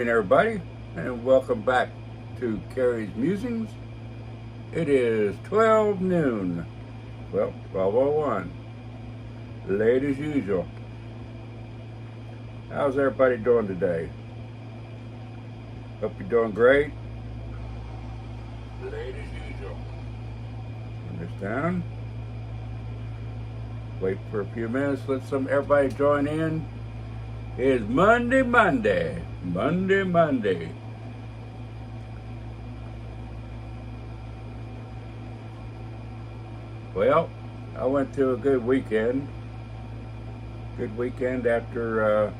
Everybody, and welcome back to Carrie's Musings. It is 12 noon. Well, 12:01. Late as usual. How's everybody doing today? Hope you're doing great. Late as usual. Turn this down. Wait for a few minutes. Let everybody join in. It's Monday. Well, I went through a good weekend. Good weekend after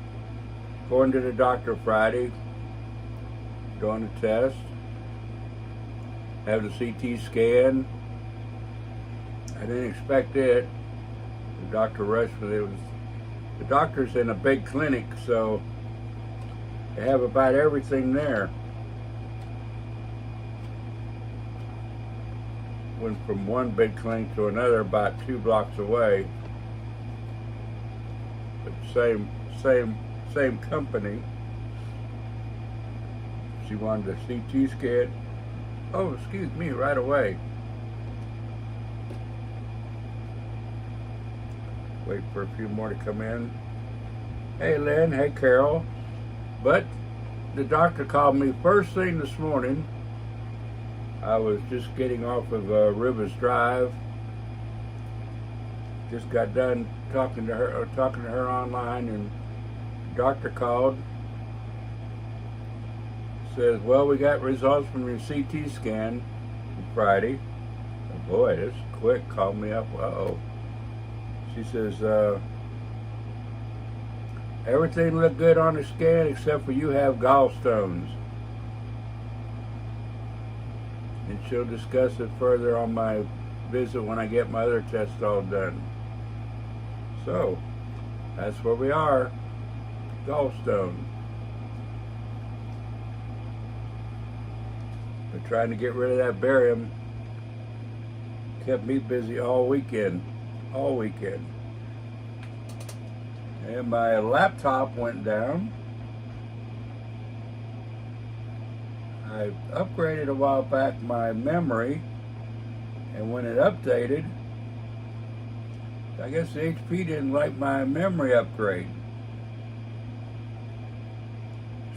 going to the doctor Friday, doing a test, having a CT scan. I didn't expect it. The doctor rushed with it. The doctor's in a big clinic, so they have about everything there. Went from one big clinic to another about 2 blocks away. But same company. She wanted a CT scan. Oh, excuse me, right away. Wait for a few more to come in. Hey Lynn, hey Carol. But the doctor called me first thing this morning. I was just getting off of Rivers Drive. Just got done talking to her online, and the doctor called. Says, well, we got results from your CT scan Friday. Oh boy, this is quick. Called me up. Uh-oh. She says, everything looked good on the scan except for you have gallstones. And she'll discuss it further on my visit when I get my other tests all done. So, that's where we are. Gallstone. Been trying to get rid of that barium. Kept me busy all weekend. And my laptop went down. I upgraded a while back my memory, and when it updated, I guess the HP didn't like my memory upgrade.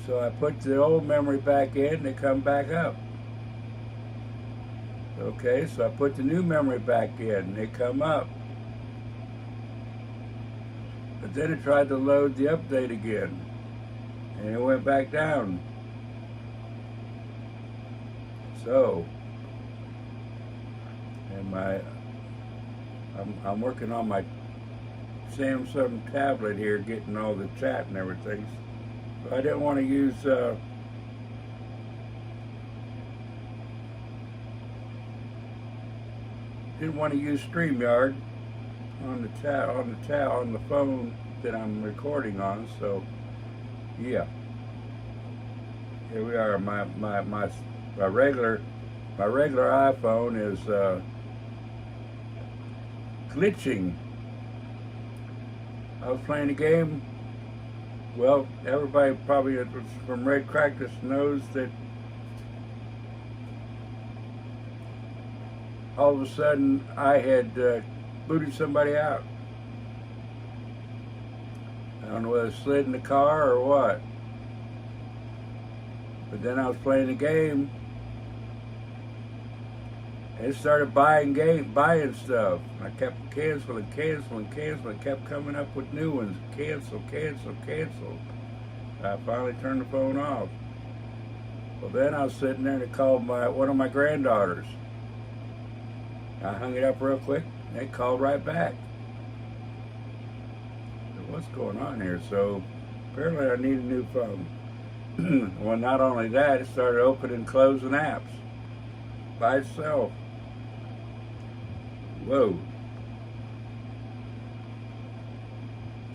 So I put the old memory back in and it come back up. Okay, so I put the new memory back in and it come up. But then it tried to load the update again, and it went back down. So, and I'm working on my Samsung tablet here, getting all the chat and everything. So I didn't want to use StreamYard on the phone that I'm recording on. So yeah, here we are. My regular iPhone is glitching. I was playing a game. Well, everybody probably from Red Cactus knows that all of a sudden I had booted somebody out. I don't know whether it slid in the car or what. But then I was playing the game, and it started buying stuff. I kept canceling. It kept coming up with new ones. Cancel. I finally turned the phone off. Well, then I was sitting there and it called one of my granddaughters. I hung it up real quick, and they called right back. So what's going on here? So apparently I need a new phone. Well, not only that, it started opening and closing apps by itself. Whoa.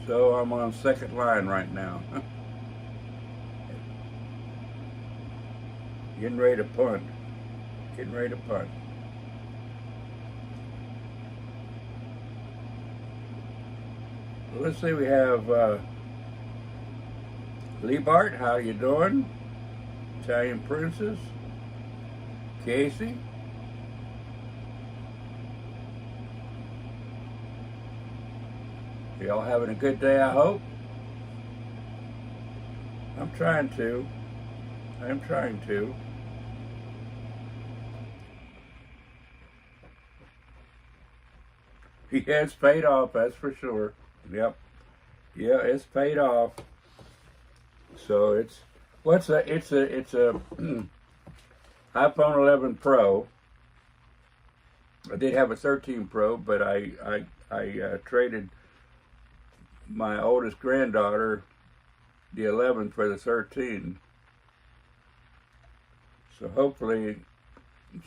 So I'm on second line right now. Getting ready to punt. Let's see, we have Lee Bart, how you doing? Italian Princess, Casey. Y'all having a good day, I hope. I'm trying to. He has paid off, that's for sure. Yep. Yeah, it's paid off. So it's a iPhone 11 Pro. I did have a 13 Pro, but I traded my oldest granddaughter the 11 for the 13. So hopefully,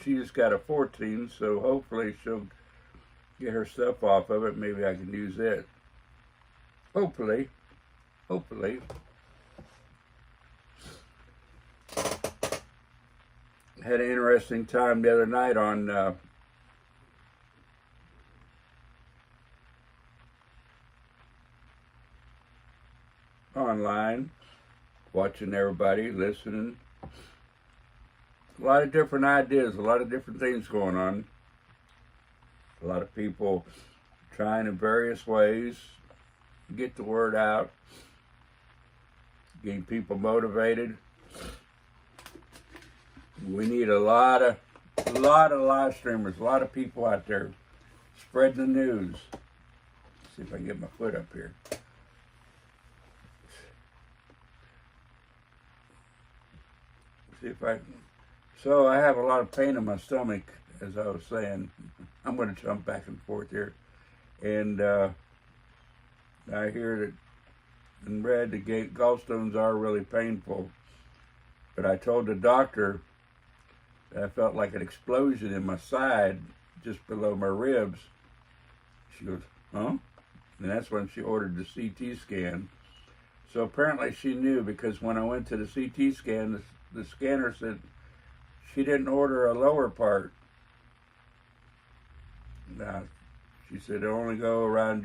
she just got a 14, so hopefully she'll get her stuff off of it. Maybe I can use it. Hopefully. Had an interesting time the other night on online, watching everybody, listening. A lot of different ideas, a lot of different things going on. A lot of people trying in various ways to get the word out, getting people motivated. We need a lot of live streamers, a lot of people out there spreading the news. Let's see if I can get my foot up here. See if I can. So I have a lot of pain in my stomach, as I was saying. I'm going to jump back and forth here. And I hear that and read the gallstones are really painful. But I told the doctor that I felt like an explosion in my side, just below my ribs. She goes, huh? And that's when she ordered the CT scan. So apparently she knew, because when I went to the CT scan, the scanner said she didn't order a lower part. Now, she said it only go around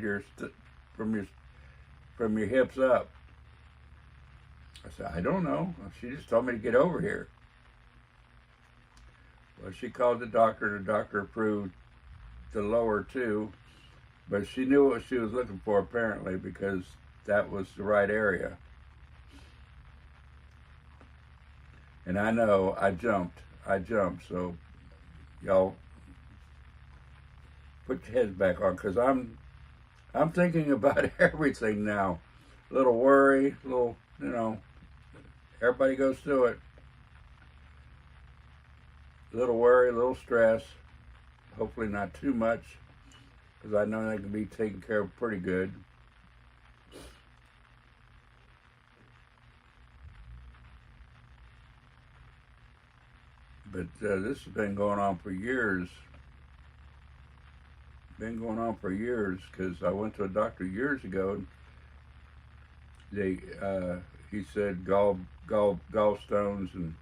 from your hips up. I said, I don't know. She just told me to get over here. Well, she called the doctor. The doctor approved the lower two, but she knew what she was looking for apparently, because that was the right area. And I know I jumped. So y'all put your heads back on, because I'm thinking about everything now. A little worry, a little, everybody goes through it. A little worry, a little stress. Hopefully not too much, because I know they can be taken care of pretty good. But this has been going on for years. Because I went to a doctor years ago, and he said gallstones, and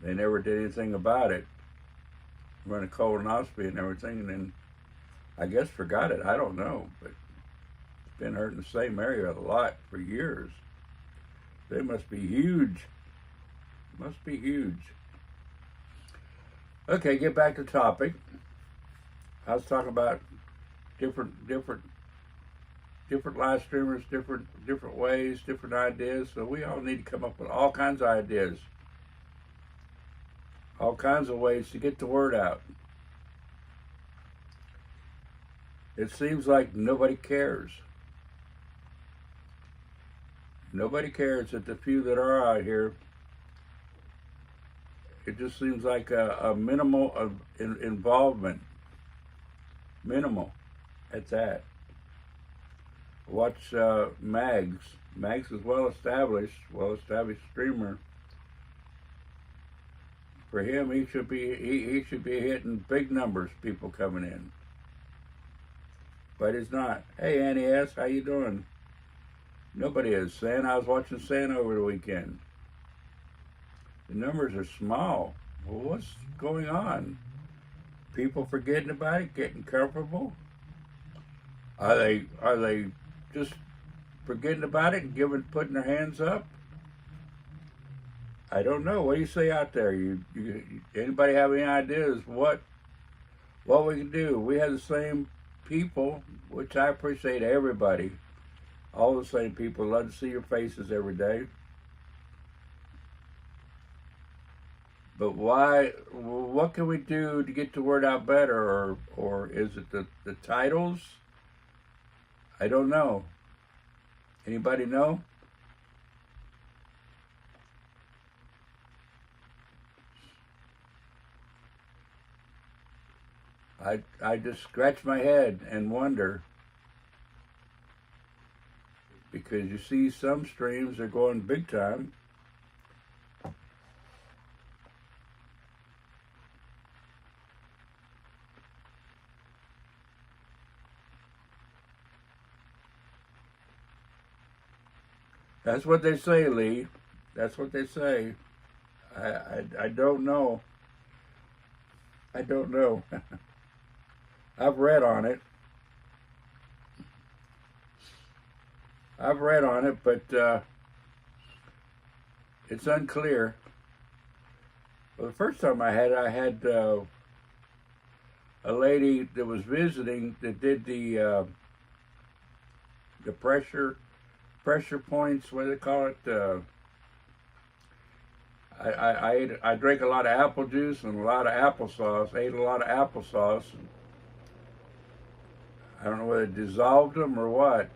they never did anything about it. Run a colonoscopy and everything, and then I guess forgot it. I don't know, but it's been hurting the same area a lot for years. They must be huge. Okay, get back to topic. I was talking about different live streamers, different ways, different ideas. So we all need to come up with all kinds of ideas, all kinds of ways to get the word out. It seems like nobody cares. Nobody cares that the few that are out here. It just seems like a minimal of involvement. Minimal, at that. Watch Mags. Mags is well-established streamer. For him, he should be hitting big numbers, people coming in. But he's not. Hey, Annie S., how you doing? Nobody is. Santa, I was watching Santa over the weekend. The numbers are small. Well, what's going on? People forgetting about it, getting comfortable? Are they just forgetting about it and putting their hands up? I don't know. What do you say out there? Anybody have any ideas what we can do? We have the same people, which I appreciate everybody. All the same people. Love to see your faces every day. But why? What can we do to get the word out better, or is it the titles? I don't know. Anybody know? I just scratch my head and wonder, because you see some streams are going big time. That's what they say, Lee. That's what they say. I don't know. I don't know. I've read on it. I've read on it, but it's unclear. Well, the first time I had a lady that was visiting that did the pressure points. What do they call it? I drank a lot of apple juice and a lot of applesauce. Ate a lot of applesauce. I don't know whether it dissolved them or what,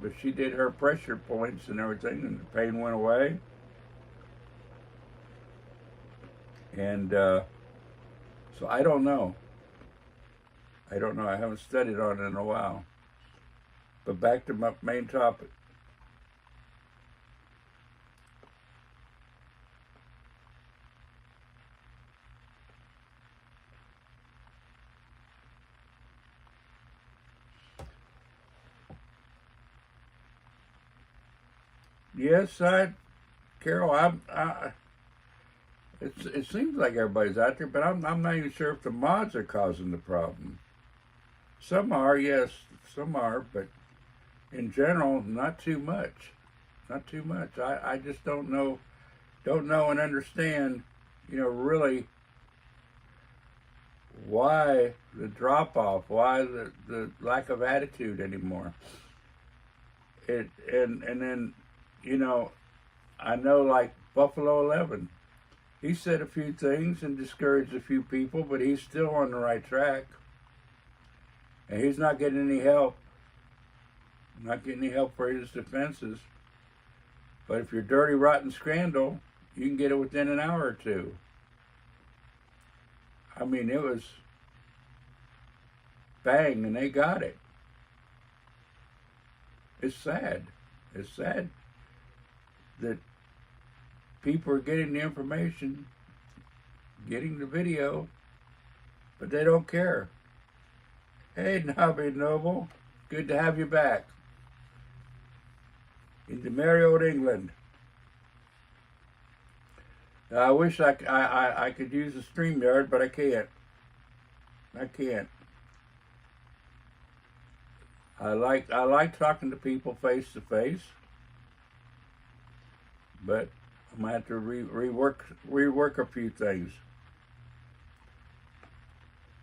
but she did her pressure points and everything, and the pain went away. And so I don't know. I don't know. I haven't studied on it in a while. But back to my main topic. Yes, Carol, it seems like everybody's out there, but I'm not even sure if the mods are causing the problem. Some are, yes, some are, but in general, not too much. Not too much. I just don't know and understand, really why the drop off, why the lack of attitude anymore. And then, I know like Buffalo 11. He said a few things and discouraged a few people, but he's still on the right track. And he's not getting any help. Not getting any help for his defenses. But if you're dirty, rotten scandal, you can get it within an hour or two. I mean, it was bang, and they got it. It's sad. It's sad that people are getting the information, getting the video, but they don't care. Hey, Nobby Noble, good to have you back into merry old England. I wish I could use a StreamYard, but I can't. I can't. I like talking to people face to face, but I'm gonna have to rework a few things.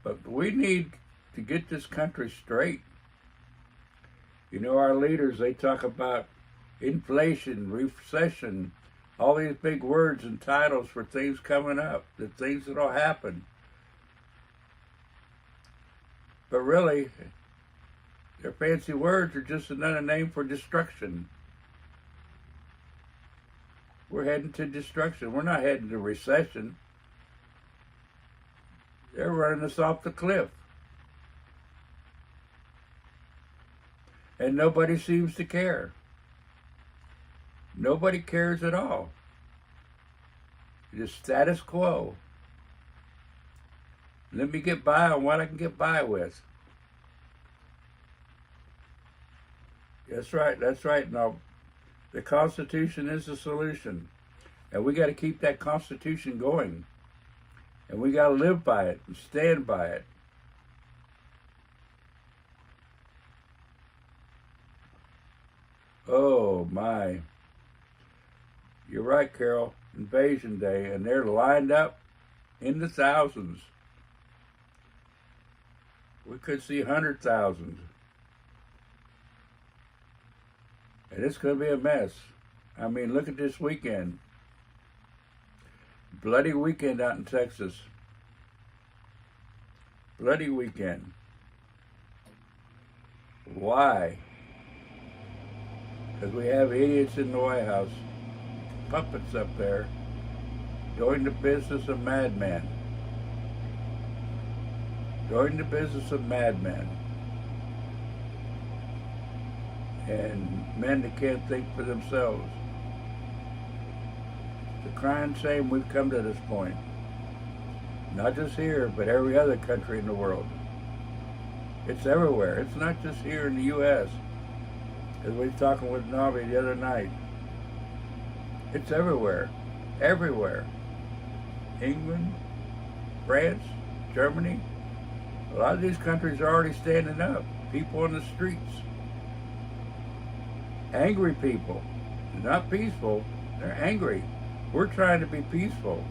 But we need to get this country straight. Our leaders, they talk about inflation, recession, all these big words and titles for things coming up, the things that'll happen. But really, their fancy words are just another name for destruction. We're heading to destruction. We're not heading to recession. They're running us off the cliff. And nobody seems to care. Nobody cares at all. Just status quo. Let me get by on what I can get by with. That's right. That's right. Now, the Constitution is the solution. And we got to keep that Constitution going. And we got to live by it and stand by it. Oh, my. You're right, Carol. Invasion Day, and they're lined up in the thousands. We could see 100,000. And it's going to be a mess. I mean, look at this weekend. Bloody weekend out in Texas. Bloody weekend. Why? Because we have idiots in the White House, puppets up there, doing the business of madmen. Doing the business of madmen. And men that can't think for themselves. It's a crying shame we've come to this point. Not just here, but every other country in the world. It's everywhere. It's not just here in the U.S. As we were talking with Navi the other night. It's everywhere. Everywhere. England, France, Germany. A lot of these countries are already standing up. People in the streets. Angry people. They're not peaceful. They're angry. We're trying to be peaceful.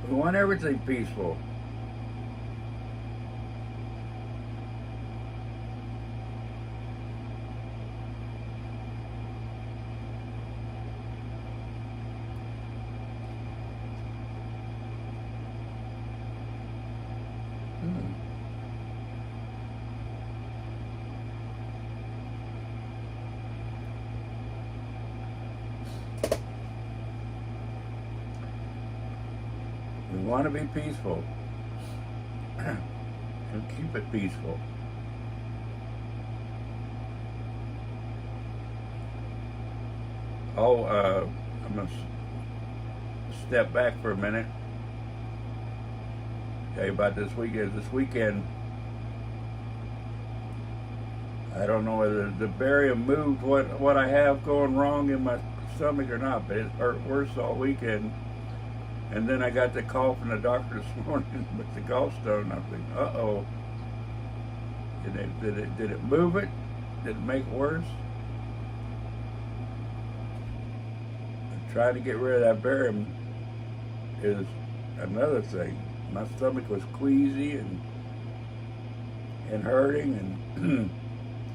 We want everything peaceful. We want to be peaceful and keep it peaceful. I'm going to step back for a minute. Tell you about this weekend. This weekend, I don't know whether the barium moved what I have going wrong in my stomach or not, but it hurt worse all weekend. And then I got the call from the doctor this morning with the gallstone. I'm thinking, uh-oh. Did it move it? Did it make it worse? And trying to get rid of that barium is another thing. My stomach was queasy and hurting, and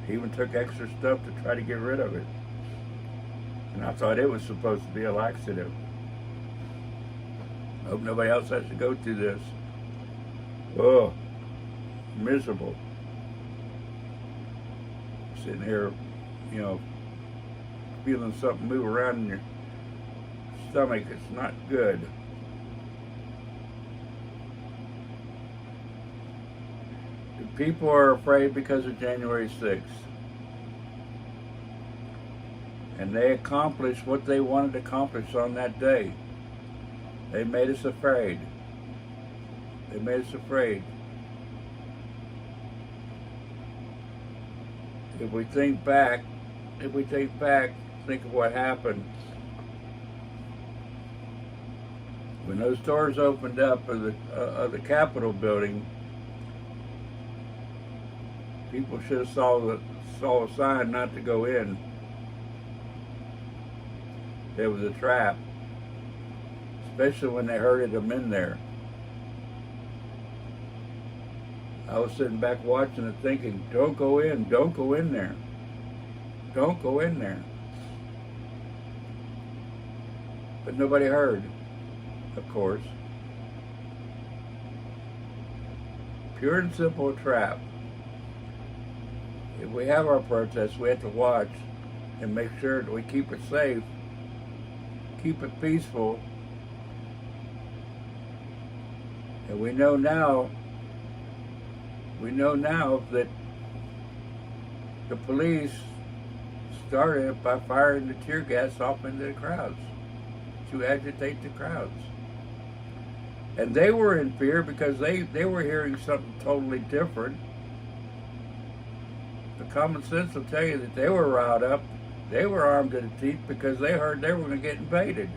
even took extra stuff to try to get rid of it. And I thought it was supposed to be a laxative. I hope nobody else has to go through this. Oh, miserable. Sitting here, feeling something move around in your stomach. It's not good. The people are afraid because of January 6th. And they accomplished what they wanted to accomplish on that day. They made us afraid. They made us afraid. If we think back, think of what happened. When those doors opened up of the Capitol building, people should have saw a sign not to go in. It was a trap. Especially when they herded them in there. I was sitting back watching it thinking, don't go in there. Don't go in there. But nobody heard, of course. Pure and simple trap. If we have our protests, we have to watch and make sure that we keep it safe, keep it peaceful. And we know now that the police started by firing the tear gas off into the crowds to agitate the crowds. And they were in fear because they were hearing something totally different. The common sense will tell you that they were riled up, they were armed to the teeth because they heard they were going to get invaded.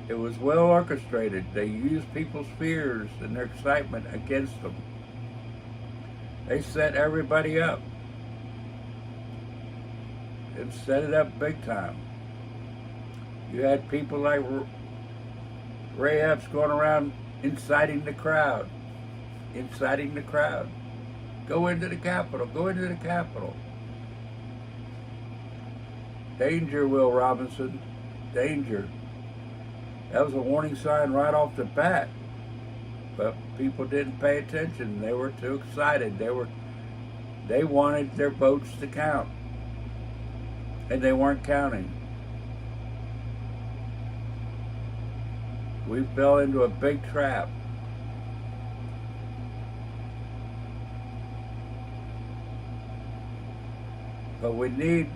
It was well orchestrated. They used people's fears and their excitement against them. They set everybody up. And set it up big time. You had people like Ray Epps going around inciting the crowd. Inciting the crowd. Go into the Capitol. Go into the Capitol. Danger, Will Robinson. Danger. That was a warning sign right off the bat. But people didn't pay attention. They were too excited. They wanted their votes to count. And they weren't counting. We fell into a big trap. But we need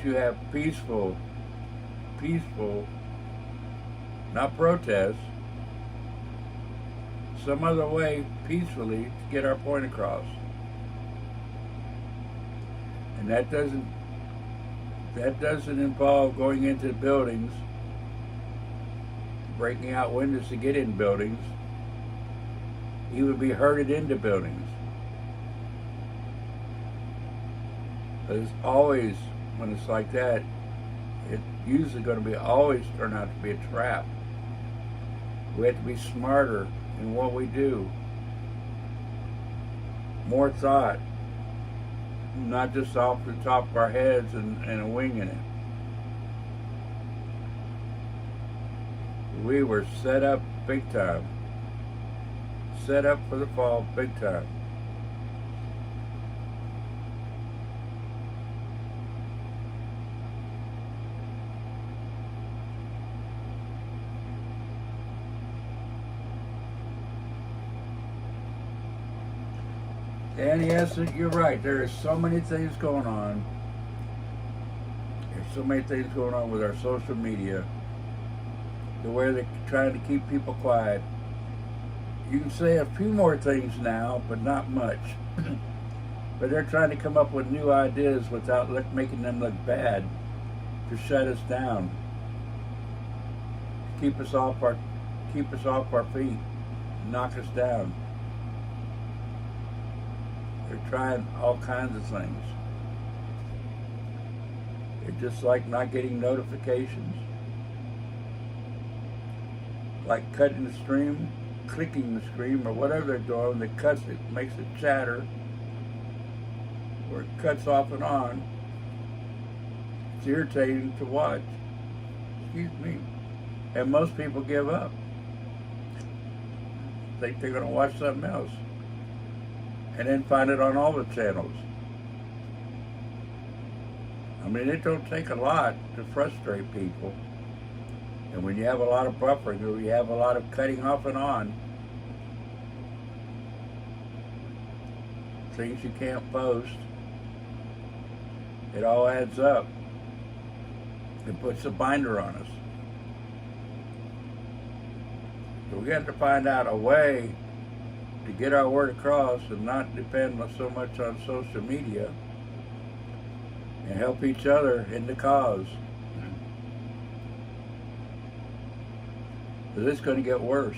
to have peaceful, not protests, some other way peacefully to get our point across. And that doesn't involve going into buildings, breaking out windows to get in buildings, even be herded into buildings. There's always, when it's like that, it's usually going to be always turn out to be a trap. We have to be smarter in what we do. More thought, not just off the top of our heads and winging it. We were set up big time. Set up for the fall big time. And yes, you're right. There are so many things going on. There's so many things going on with our social media. The way they're trying to keep people quiet. You can say a few more things now, but not much. But they're trying to come up with new ideas without making them look bad, to shut us down, keep us off our feet, knock us down. They're trying all kinds of things. It's just like not getting notifications, like cutting the stream, clicking the stream, or whatever they're doing that cuts it, makes it chatter, or it cuts off and on. It's irritating to watch. Excuse me. And most people give up. Think they're going to watch something else. And then find it on all the channels. I mean, it don't take a lot to frustrate people. And when you have a lot of buffering, or you have a lot of cutting off and on, things you can't post, it all adds up. It puts a binder on us. So we have to find out a way to get our word across and not depend so much on social media, and help each other in the cause. Because it's going to get worse.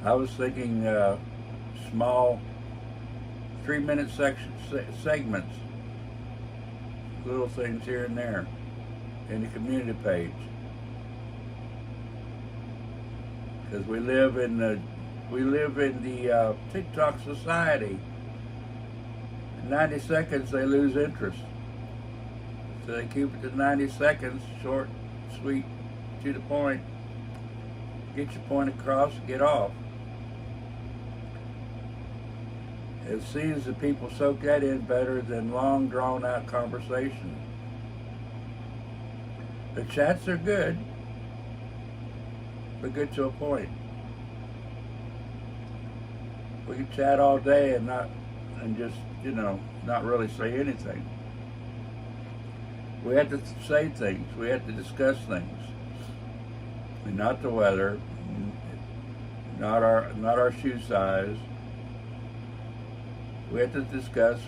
I was thinking small 3-minute segments, little things here and there in the community page. Because we live in the TikTok society. In 90 seconds they lose interest. So they keep it to 90 seconds, short, sweet, to the point. Get your point across, get off. It seems that people soak that in better than long, drawn-out conversation. The chats are good, but good to a point. We can chat all day and just, not really say anything. We have to say things. We have to discuss things. And not the weather, not our shoe size. We have to discuss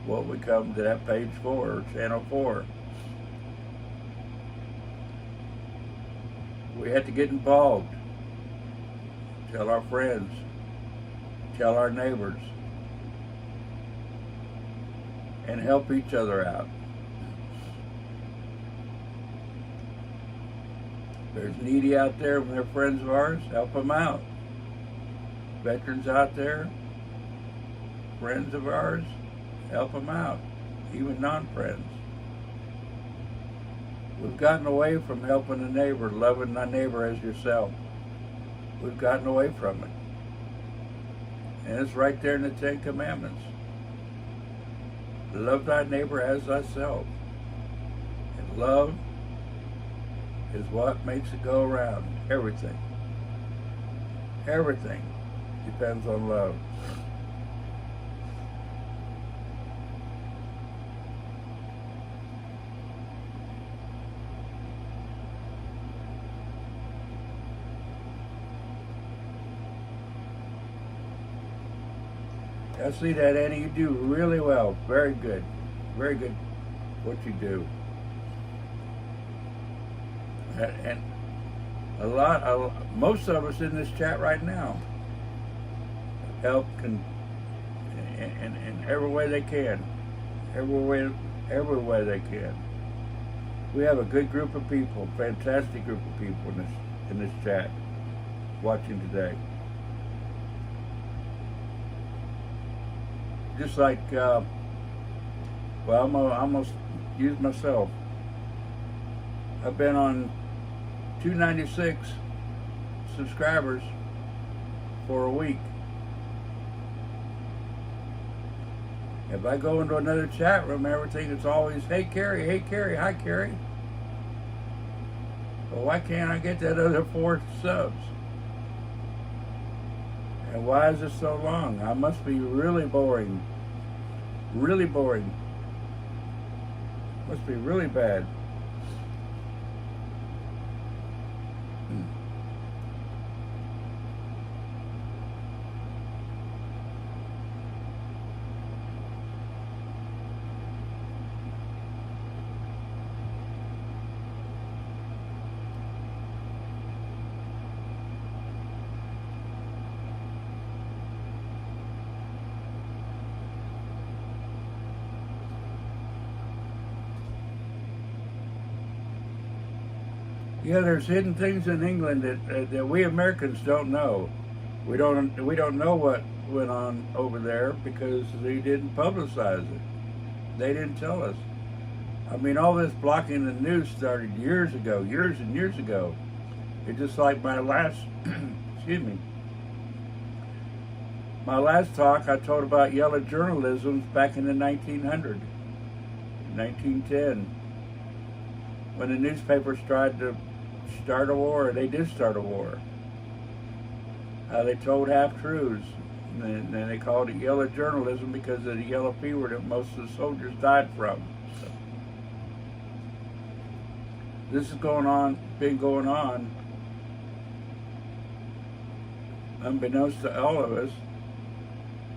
what we come to that page for, or channel for. We have to get involved. Tell our friends. tell our neighbors, and help each other out. There's needy out there and they're friends of ours, help them out. Veterans out there, friends of ours, help them out. Even non-friends. We've gotten away from helping a neighbor, loving thy neighbor as yourself. We've gotten away from it. And it's right there in the Ten Commandments. Love thy neighbor as thyself. And love is what makes it go around. Everything. Everything depends on love. I see that, Annie. You do really well. Very good. Very good what you do. And most of us in this chat right now help in every way they can. Every way they can. We have a good group of people, fantastic group of people in this chat watching today. Just like, well, I'm gonna use myself. I've been on 296 subscribers for a week. If I go into another chat room, everything is always, hey Carrie, hi Carrie. Well, why can't I get that other 4 subs? And why is it so long? I must be really boring. Really boring. Must be really bad. Yeah, there's hidden things in England that we Americans don't know. We don't know what went on over there because they didn't publicize it. They didn't tell us. I mean, all this blocking the news started years and years ago. It's just like my last, excuse me, my last talk. I told about yellow journalism back in the 1910, when the newspapers tried to start a war. They did start a war. They told half-truths, and then they called it yellow journalism because of the yellow fever that most of the soldiers died from. So, this is been going on, unbeknownst to all of us,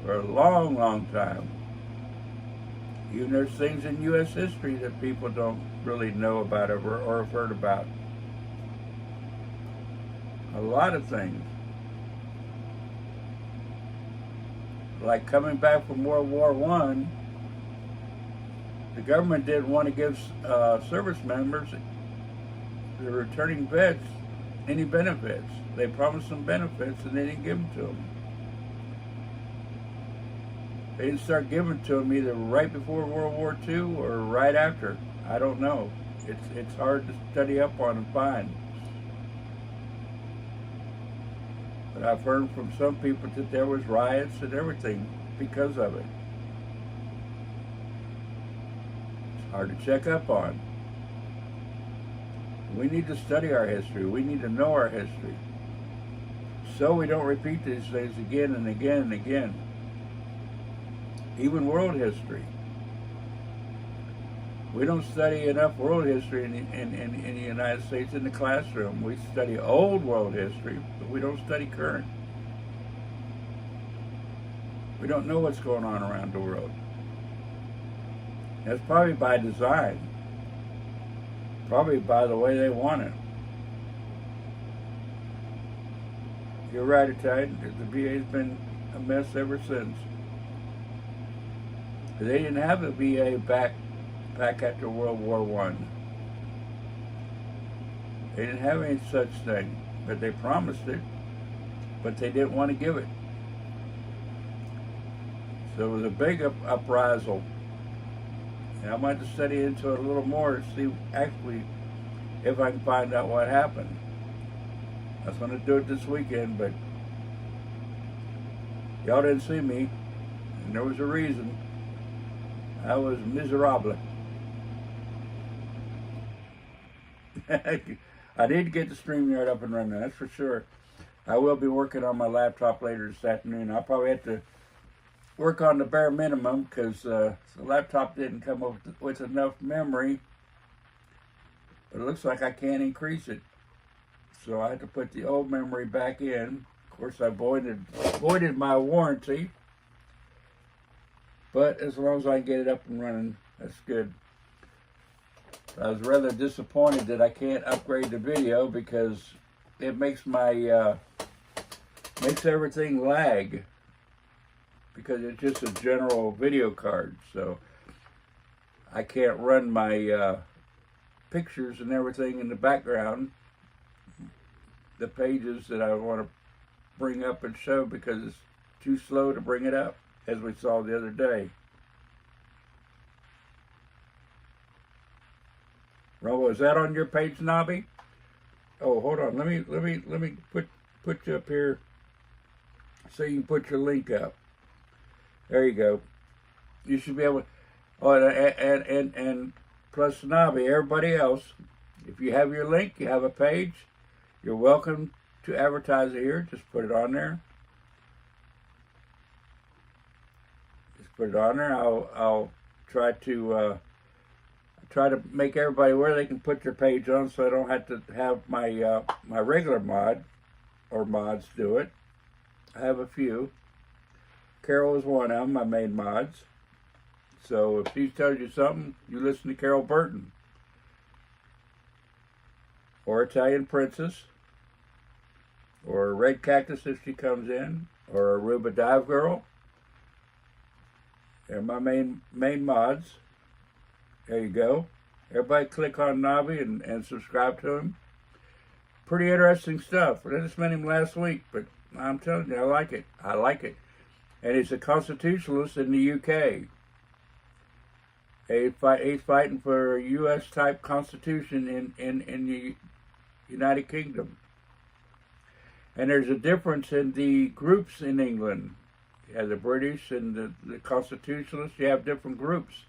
for a long, long time. Even there's things in U.S. history that people don't really know about or have heard about. A lot of things. Like coming back from World War I, the government didn't want to give service members, the returning vets, any benefits. They promised them benefits and they didn't give them to them. They didn't start giving to them either right before World War II or right after. I don't know. It's hard to study up on and find. But I've heard from some people that there was riots and everything because of it. It's hard to check up on. We need to study our history. We need to know our history, so we don't repeat these things again and again and again. Even world history. We don't study enough world history in the United States in the classroom. We study old world history, but we don't study current. We don't know what's going on around the world. That's probably by design. Probably by the way they want it. You're right, Italian. The VA's been a mess ever since. They didn't have the VA back after World War One. They didn't have any such thing, but they promised it, but they didn't want to give it. So it was a big uprisal. And I might have to study into it a little more to see actually if I can find out what happened. I was going to do it this weekend, but y'all didn't see me, and there was a reason. I was miserable. I need to get the StreamYard up and running, that's for sure. I will be working on my laptop later this afternoon. I'll probably have to work on the bare minimum because the laptop didn't come up with enough memory. But it looks like I can't increase it. So I have to put the old memory back in. Of course, I voided my warranty. But as long as I can get it up and running, that's good. I was rather disappointed that I can't upgrade the video because it makes my makes everything lag because it's just a general video card. So I can't run my pictures and everything in the background, the pages that I want to bring up and show because it's too slow to bring it up, as we saw the other day. Robo, is that on your page, Nobby? Oh, hold on. Let me put you up here so you can put your link up. There you go. You should be able to. Oh, and plus Nobby, everybody else, if you have your link, you have a page, you're welcome to advertise it here. Just put it on there. Just put it on there. I'll try to make everybody aware they can put their page on, so I don't have to have my my regular mod or mods do it. I have a few. Carol is one of them, my main mods. So if she tells you something, you listen to Carol Burton. Or Italian Princess. Or Red Cactus if she comes in. Or Aruba Dive Girl. They're my main mods. There you go. Everybody click on Nobby and subscribe to him. Pretty interesting stuff. I just met him last week, but I'm telling you, I like it. I like it. And he's a constitutionalist in the UK. He's fighting for a U.S.-type constitution in the United Kingdom. And there's a difference in the groups in England. You have the British and the constitutionalists. You have different groups.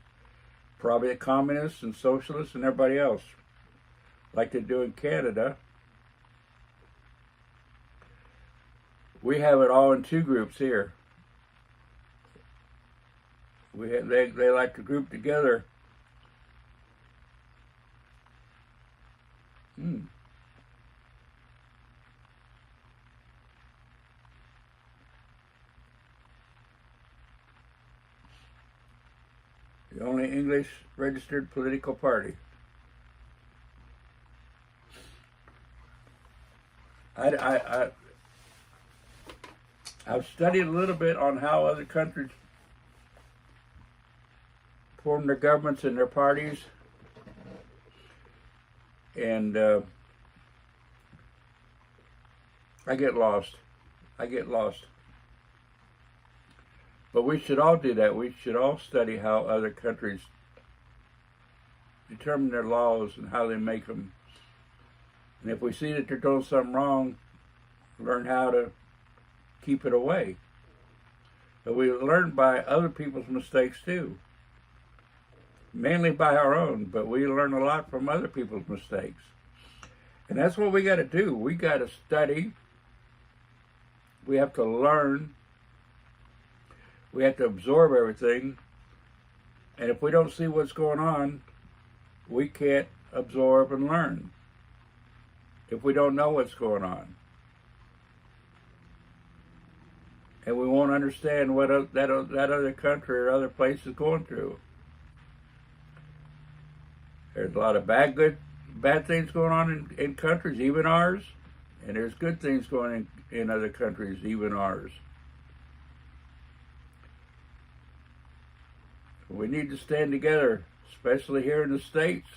Probably the communists and socialists and everybody else. Like they do in Canada. We have it all in two groups here. They like to group together. The only English registered political party. I've studied a little bit on how other countries form their governments and their parties, and I get lost. But we should all do that. We should all study how other countries determine their laws and how they make them. And if we see that they're doing something wrong, learn how to keep it away. But we learn by other people's mistakes too. Mainly by our own, but we learn a lot from other people's mistakes. And that's what we got to do. We got to study. We have to learn. We have to absorb everything. And if we don't see what's going on, we can't absorb and learn. If we don't know what's going on. And we won't understand what that other country or other place is going through. There's a lot of bad things going on in countries, even ours. And there's good things going in other countries, even ours. We need to stand together, especially here in the States,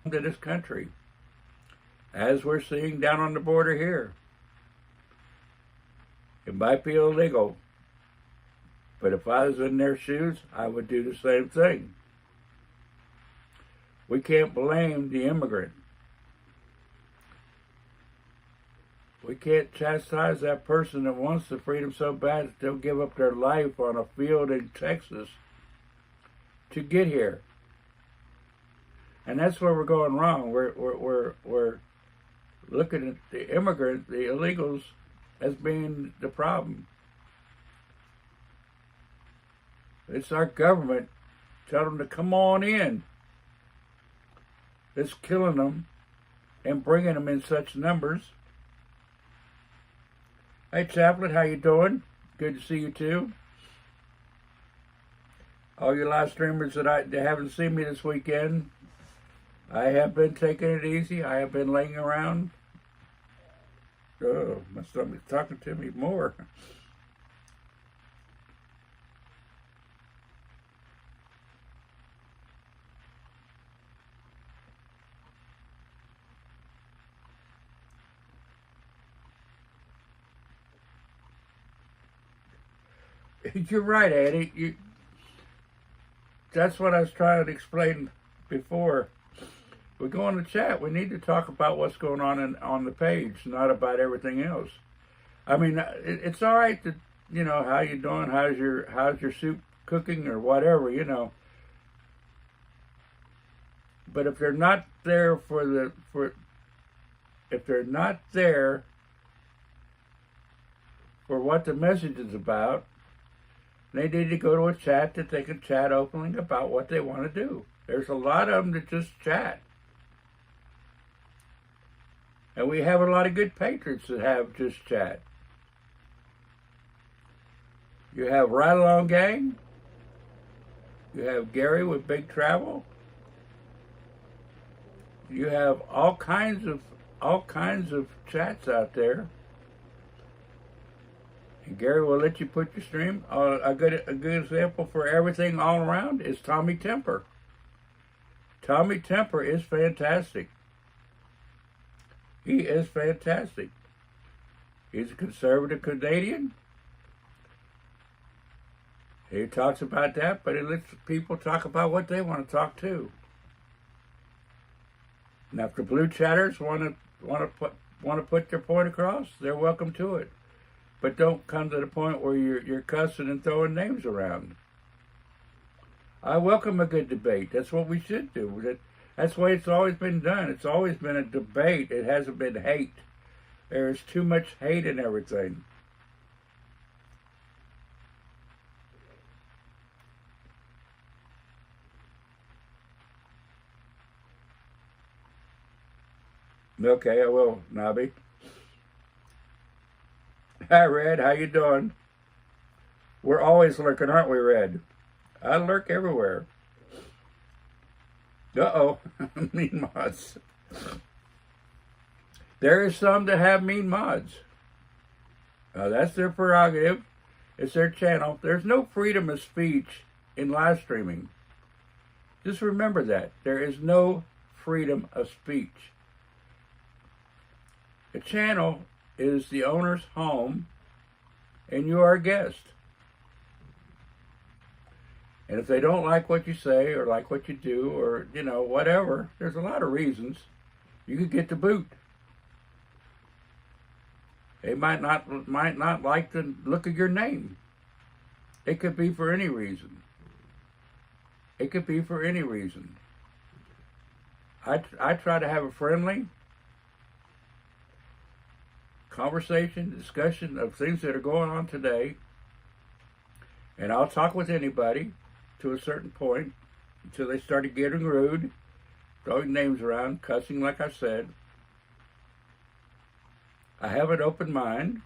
to this country, as we're seeing down on the border here. It might be illegal, but if I was in their shoes, I would do the same thing. We can't blame the immigrant. We can't chastise that person that wants the freedom so bad that they'll give up their life on a field in Texas to get here. And that's where we're going wrong. We're looking at the immigrant, the illegals, as being the problem. It's our government telling them to come on in. It's killing them and bringing them in such numbers. Hey, Chaplain, how you doing? Good to see you too. All you live streamers that haven't seen me this weekend, I have been taking it easy. I have been laying around. Oh, my stomach's talking to me more. You're right, Eddie. That's what I was trying to explain before. We go on the chat. We need to talk about what's going on the page, not about everything else. I mean, it's all right to, how you doing? How's your soup cooking or whatever, But if they're not there if they're not there for what the message is about, they need to go to a chat that they can chat openly about what they want to do. There's a lot of them that just chat. And we have a lot of good patrons that have just chat. You have Ride Along Gang. You have Gary with Big Travel. You have all kinds of chats out there. And Gary will let you put your stream. A good example for everything all around is Tommy Temper. Tommy Temper is fantastic. He is fantastic. He's a conservative Canadian. He talks about that, but he lets people talk about what they want to talk to. Now, if the blue chatters want to put their point across, they're welcome to it. But don't come to the point where you're cussing and throwing names around. I welcome a good debate. That's what we should do. That's the way it's always been done. It's always been a debate. It hasn't been hate. There is too much hate in everything. Okay, I will, Nobby. Hi, Red. How you doing? We're always lurking, aren't we, Red? I lurk everywhere. Uh-oh. Mean mods. There is some that have mean mods. That's their prerogative. It's their channel. There's no freedom of speech in live streaming. Just remember that. There is no freedom of speech. The channel is the owner's home, and you are a guest. And if they don't like what you say or like what you do or, whatever, there's a lot of reasons. You could get the boot. They might not like the look of your name. It could be for any reason. It could be for any reason. I try to have a friendly conversation, discussion of things that are going on today. And I'll talk with anybody to a certain point until they started getting rude, throwing names around, cussing like I said. I have an open mind.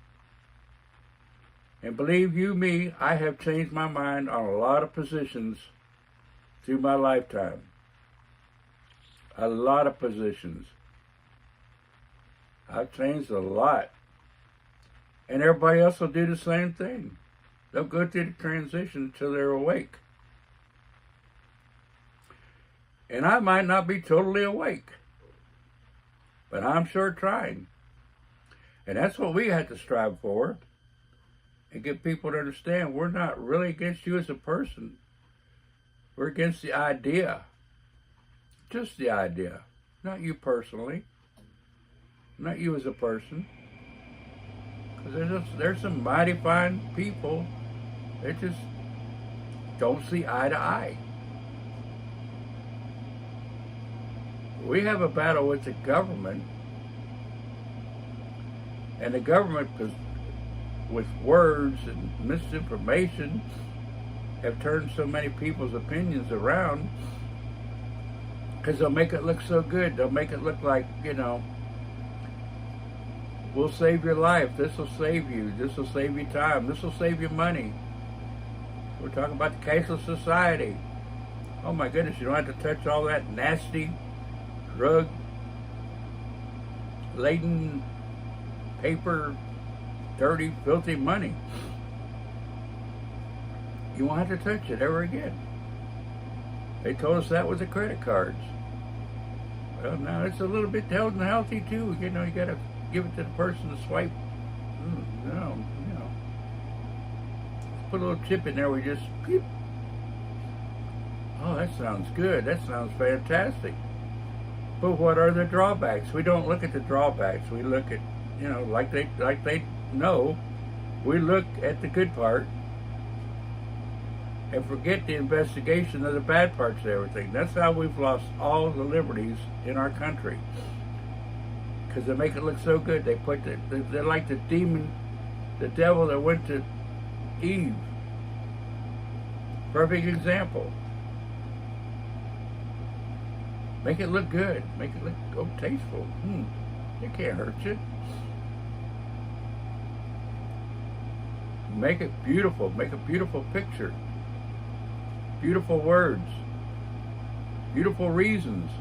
And believe you me, I have changed my mind on a lot of positions through my lifetime. A lot of positions. I've changed a lot. And everybody else will do the same thing. They'll go through the transition until they're awake. And I might not be totally awake, but I'm sure trying. And that's what we have to strive for, and get people to understand we're not really against you as a person. We're against the idea. Just the idea. Not you personally. Not you as a person. Because there's some mighty fine people that just don't see eye to eye. We have a battle with the government, and the government, with words and misinformation, have turned so many people's opinions around because they'll make it look so good. They'll make it look like, we'll save your life. This will save you. This will save you time. This will save you money. We're talking about the cashless society. Oh my goodness, you don't have to touch all that nasty, drug-laden, paper, dirty, filthy money. You won't have to touch it ever again. They told us that with the credit cards. Well, now it's a little bit healthy too. You got to give it to the person to swipe. No. Let's put a little chip in there. We just, beep. Oh, that sounds good. That sounds fantastic. But what are the drawbacks? We don't look at the drawbacks. We look at, like they know. We look at the good part and forget the investigation of the bad parts of everything. That's how we've lost all the liberties in our country. Because they make it look so good. They're like the devil that went to Eve. Perfect example. Make it look good. Make it look tasteful. It can't hurt you. Make it beautiful. Make a beautiful picture. Beautiful words. Beautiful reasons.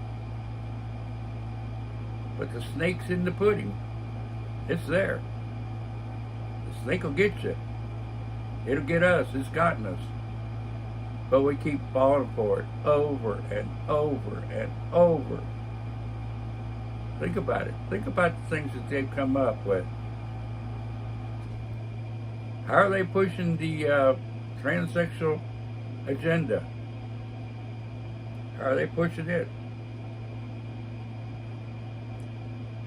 But the snake's in the pudding. It's there. The snake will get you. It'll get us. It's gotten us. But we keep falling for it over and over and over. Think about it. Think about the things that they've come up with. How are they pushing the transsexual agenda? How are they pushing it?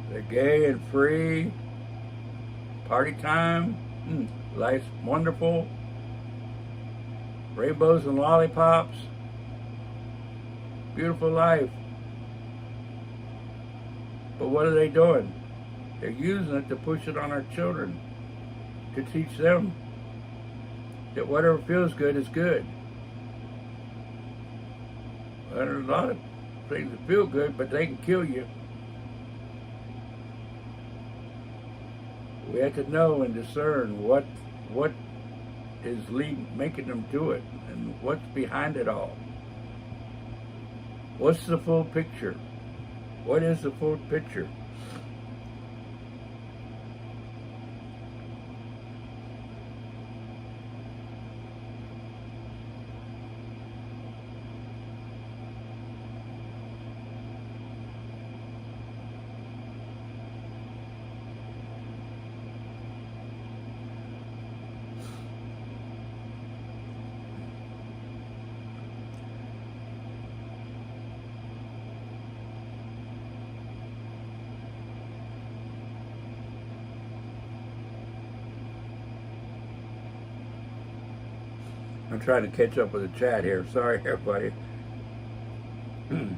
They're gay and free. Party time. Life's wonderful. Rainbows and lollipops. Beautiful life. But what are they doing? They're using it to push it on our children. To teach them that whatever feels good is good. Well, there's a lot of things that feel good, but they can kill you. We have to know and discern what is making them do it, and what's behind it all. What's the full picture? What is the full picture? I'm trying to catch up with the chat here. Sorry, everybody. And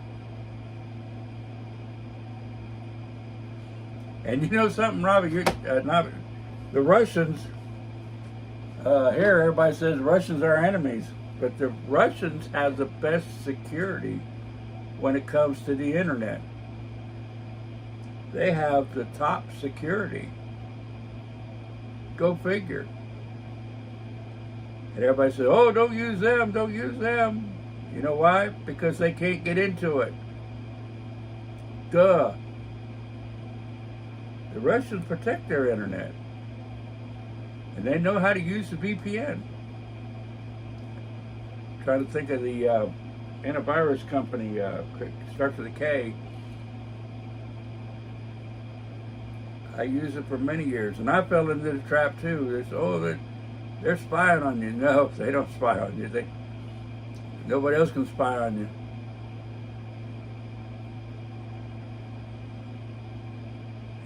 you know something, Robbie? The Russians, here everybody says Russians are enemies, but the Russians have the best security when it comes to the internet. They have the top security. Go figure. And everybody says, oh, don't use them, don't use them. You know why? Because they can't get into it. Duh. The Russians protect their internet. And they know how to use the VPN. I'm trying to think of the antivirus company, starts with a K. I used it for many years, and I fell into the trap too. They're spying on you. No, they don't spy on you. Nobody else can spy on you.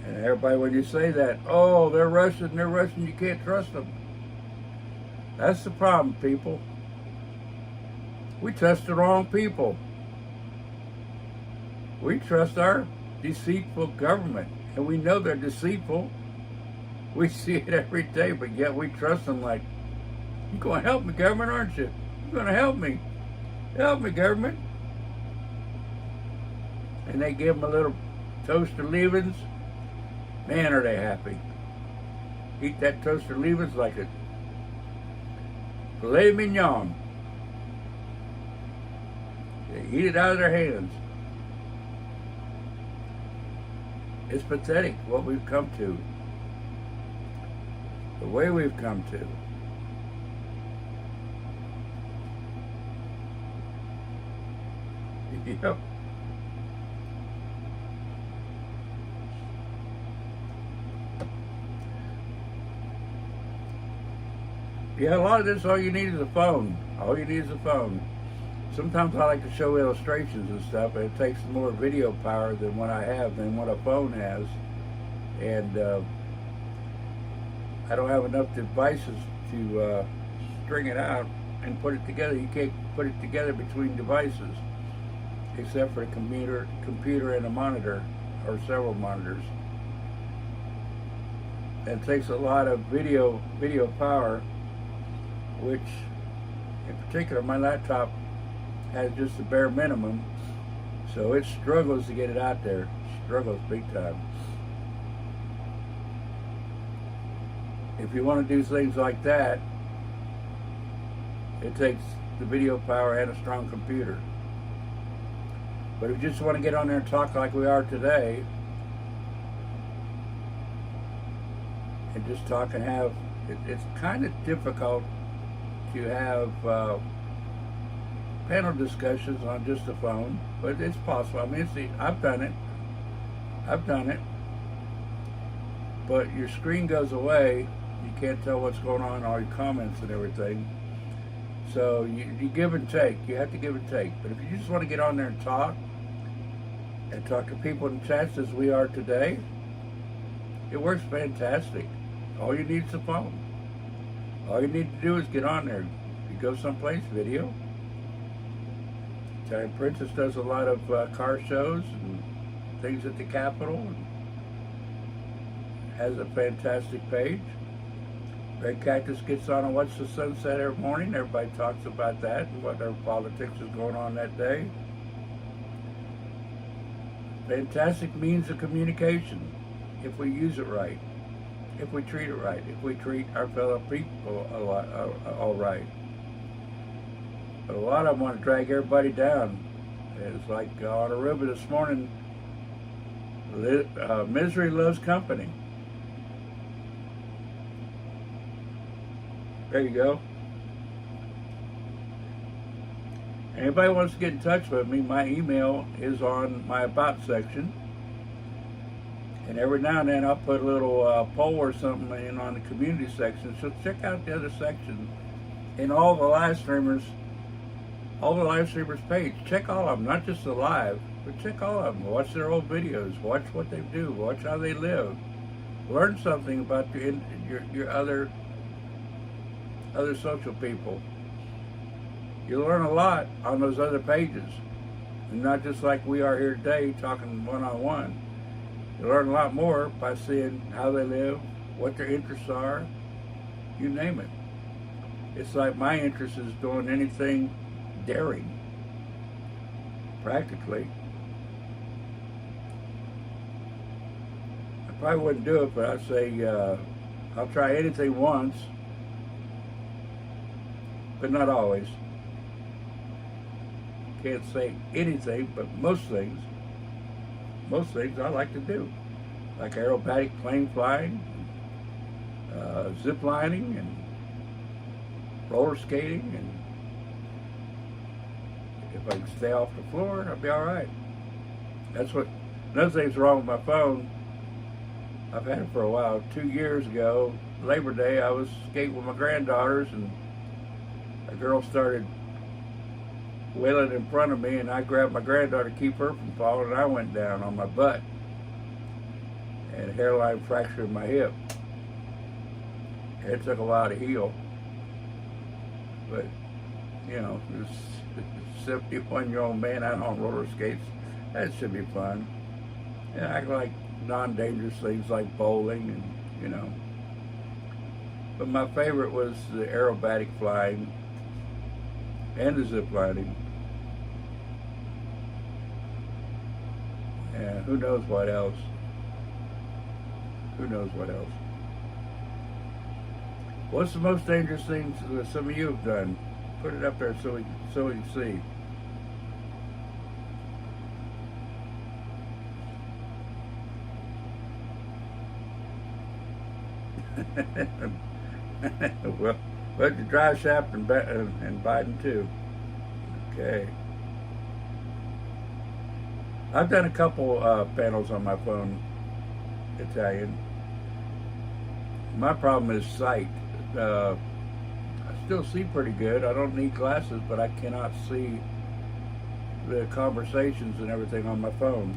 And everybody, when you say that, oh, they're Russian, you can't trust them. That's the problem, people. We trust the wrong people. We trust our deceitful government, and we know they're deceitful. We see it every day, but yet we trust them like, you're going to help me, government, aren't you? You're going to help me. Help me, government. And they give them a little toaster leavings. Man, are they happy. Eat that toaster leavings like a filet mignon. They eat it out of their hands. It's pathetic what we've come to. The way we've come to. Yep. Yeah, a lot of this, all you need is a phone. All you need is a phone. Sometimes I like to show illustrations and stuff, and it takes more video power than what I have, than what a phone has. And I don't have enough devices to string it out and put it together. You can't put it together between devices, except for a computer and a monitor, or several monitors. And it takes a lot of video power, which in particular my laptop has just the bare minimum, so it struggles to get it out there. Struggles big time. If you want to do things like that, it takes the video power and a strong computer. But if you just want to get on there and talk like we are today, and just talk and have, it's kind of difficult to have panel discussions on just the phone, but it's possible. I mean, I've done it, but your screen goes away, you can't tell what's going on, all your comments and everything, so you give and take. You have to give and take. But if you just want to get on there and talk to people in chats as we are today, it works fantastic. All you need is a phone. All you need to do is get on there. You go someplace, video. Italian Princess does a lot of car shows and things at the Capitol, and has a fantastic page. Red Cactus gets on and watches the sunset every morning. Everybody talks about that and what their politics is going on that day. Fantastic means of communication if we use it right, if we treat it right, if we treat our fellow people all right. But a lot of them want to drag everybody down. It's like on Aruba this morning, misery loves company. There you go. Anybody wants to get in touch with me, my email is on my About section. And every now and then I'll put a little poll or something in on the community section. So check out the other section. And all the live streamers page. Check all of them, not just the live, but check all of them. Watch their old videos. Watch what they do. Watch how they live. Learn something about your other social people. You learn a lot on those other pages, and not just like we are here today talking one-on-one. You learn a lot more by seeing how they live, what their interests are, you name it. It's like my interest is doing anything daring, practically. I probably wouldn't do it, but I'd say I'll try anything once, but not always. Can't say anything, but most things I like to do, like aerobatic plane flying, zip lining, and roller skating. And if If I can stay off the floor, I'll be all right. That's what. Another thing's wrong with my phone. I've had it for a while. 2 years ago, Labor Day, I was skating with my granddaughters, and a girl started wailing in front of me, and I grabbed my granddaughter to keep her from falling, and I went down on my butt and a hairline fracture in my hip. It took a while to heal, but you know, this 71-year-old man out on roller skates, that should be fun. And I like non-dangerous things like bowling, and you know. But my favorite was the aerobatic flying and the zip lining. And who knows what else? Who knows what else? What's the most dangerous things that some of you have done? Put it up there so we can see. well, the drive shaft and Biden too. Okay. I've done a couple panels on my phone, Italian. My problem is sight. I still see pretty good. I don't need glasses, but I cannot see the conversations and everything on my phone.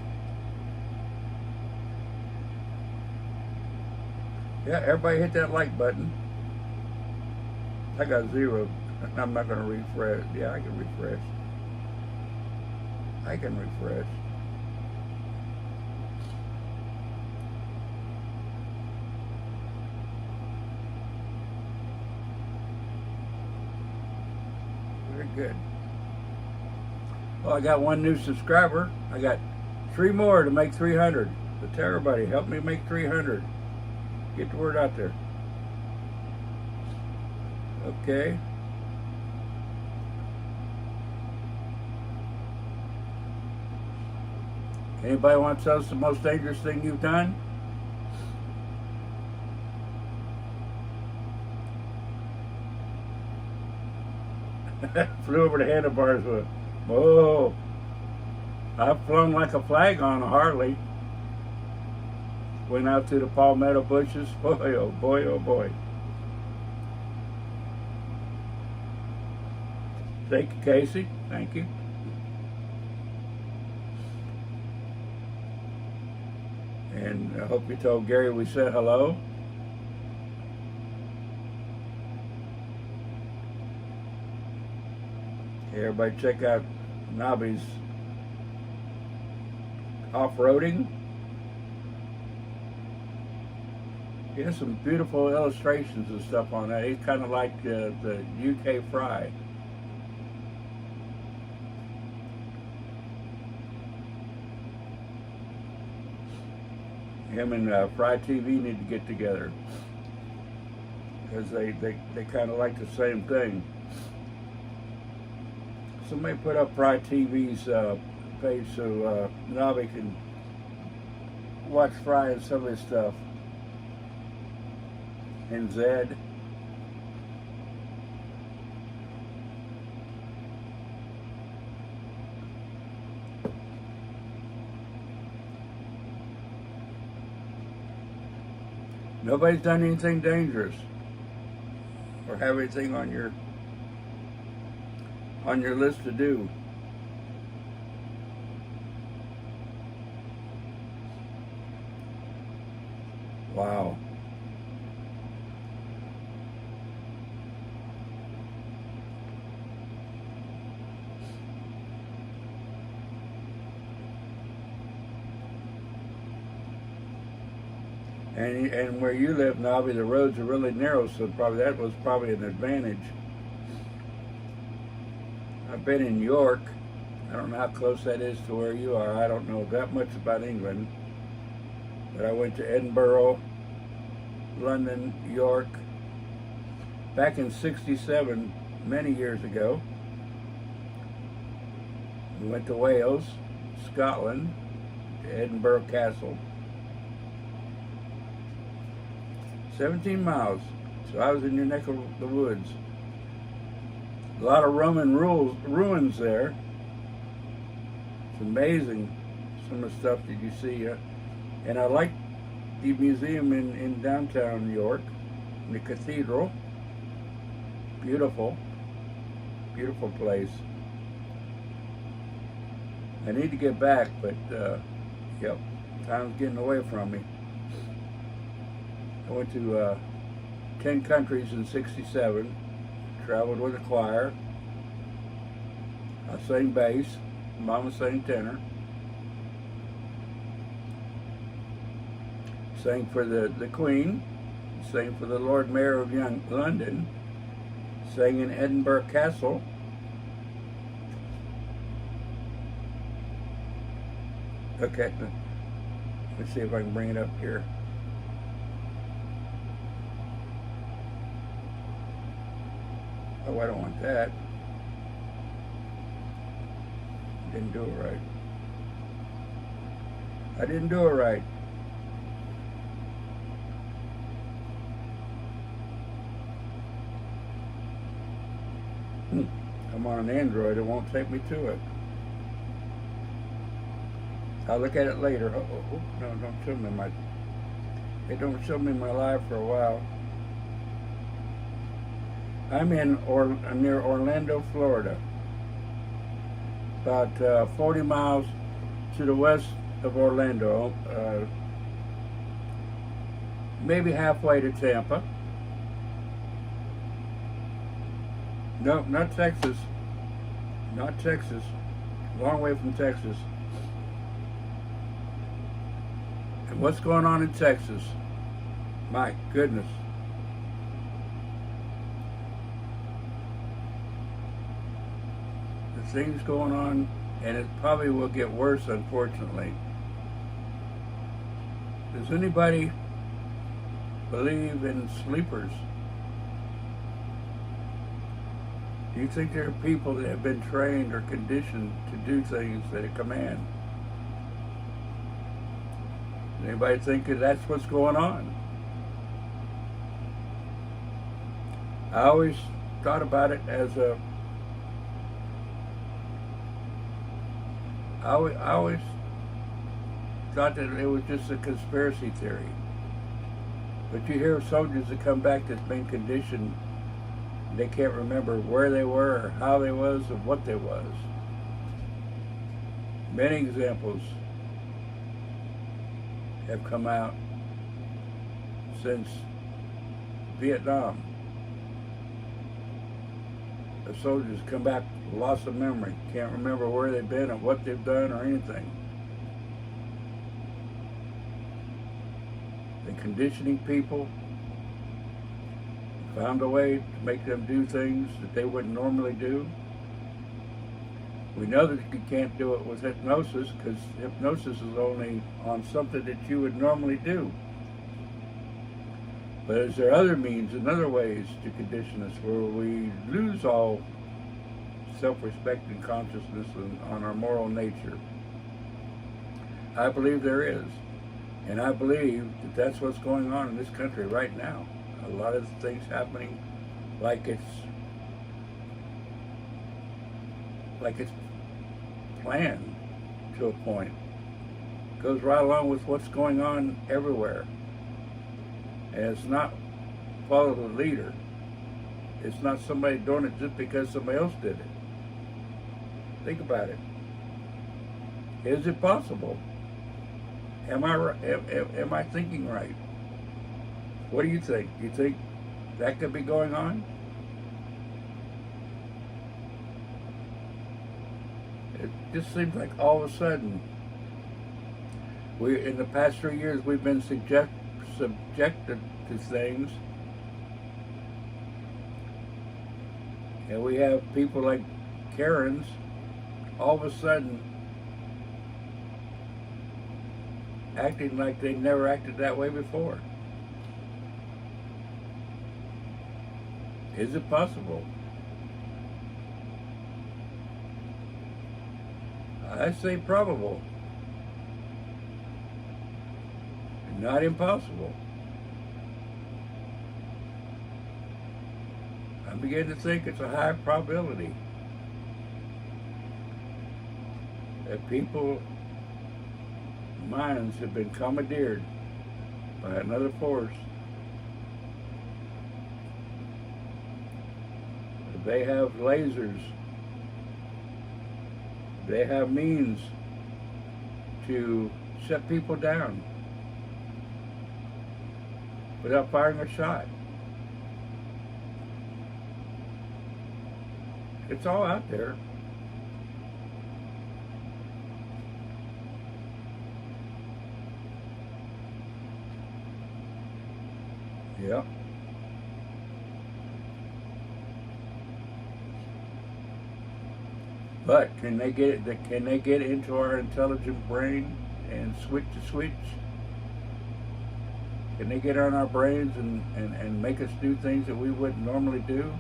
Yeah, everybody hit that like button. I got 0. I'm not going to refresh. Yeah, I can refresh. I can refresh. Very good. Well, I got 1 new subscriber. I got 3 more to make 300. So tell everybody, help me make 300. Get the word out there. Okay. Anybody want to tell us the most dangerous thing you've done? Flew over the handlebars with, whoa. I've flown like a flag on a Harley. Went out to the palmetto bushes. Boy, oh boy, oh boy. Thank you, Casey. Thank you. And I hope you told Gary we said hello. Okay, everybody check out Nobby's off-roading. He has some beautiful illustrations and stuff on that. He's kind of like the UK Fry. Him and Fry TV need to get together because they kind of like the same thing. Somebody put up Fry TV's page so Nobby can watch Fry and some of his stuff. And Zed. Nobody's done anything dangerous or have anything on your list to do. Wow. And where you live, Nobby, the roads are really narrow, so that was probably an advantage. I've been in York. I don't know how close that is to where you are. I don't know that much about England. But I went to Edinburgh, London, York, back in '67, many years ago. We went to Wales, Scotland, to Edinburgh Castle. 17 miles. So I was in your neck of the woods. A lot of Roman ruins there. It's amazing some of the stuff that you see. And I like the museum in downtown New York, the cathedral. Beautiful, beautiful place. I need to get back, but yep, time's getting away from me. I went to 10 countries in '67, traveled with a choir. I sang bass, Mama sang tenor. Sang for the Queen, sang for the Lord Mayor of London, sang in Edinburgh Castle. Okay, let's see if I can bring it up here. Oh, I don't want that. Didn't do it right. I didn't do it right. I'm on an Android, it won't take me to it. I'll look at it later. Oh, no, don't show me my. It don't show me my live for a while. I'm near Orlando, Florida, about 40 miles to the west of Orlando, maybe halfway to Tampa. No, not Texas. Not Texas. Long way from Texas. And what's going on in Texas? My goodness. The things going on, and it probably will get worse, unfortunately. Does anybody believe in sleepers? Do you think there are people that have been trained or conditioned to do things at a command? Does anybody think that that's what's going on? I always thought about it as a... I always thought that it was just a conspiracy theory. But you hear of soldiers that come back that's been conditioned. They can't remember where they were or how they was or what they was. Many examples have come out since Vietnam. The soldiers come back loss of memory, can't remember where they've been or what they've done or anything. They're conditioning people, found a way to make them do things that they wouldn't normally do. We know that you can't do it with hypnosis because hypnosis is only on something that you would normally do. But is there other means and other ways to condition us where we lose all self-respect and consciousness on our moral nature? I believe there is. And I believe that that's what's going on in this country right now. A lot of things happening like it's planned to a point. Goes right along with what's going on everywhere. And it's not follow the leader. It's not somebody doing it just because somebody else did it. Think about it. Is it possible? Am I thinking right? What do you think? Do you think that could be going on? It just seems like all of a sudden, in the past 3 years, we've been subjected to things, and we have people like Karens all of a sudden acting like they never acted that way before. Is it possible? I say probable. Not impossible. I begin to think it's a high probability. that people minds have been commandeered by another force. They have lasers. They have means to shut people down without firing a shot. It's all out there. Yeah. But can they get into our intelligent brain and switch the switch? Can they get on our brains and make us do things that we wouldn't normally do?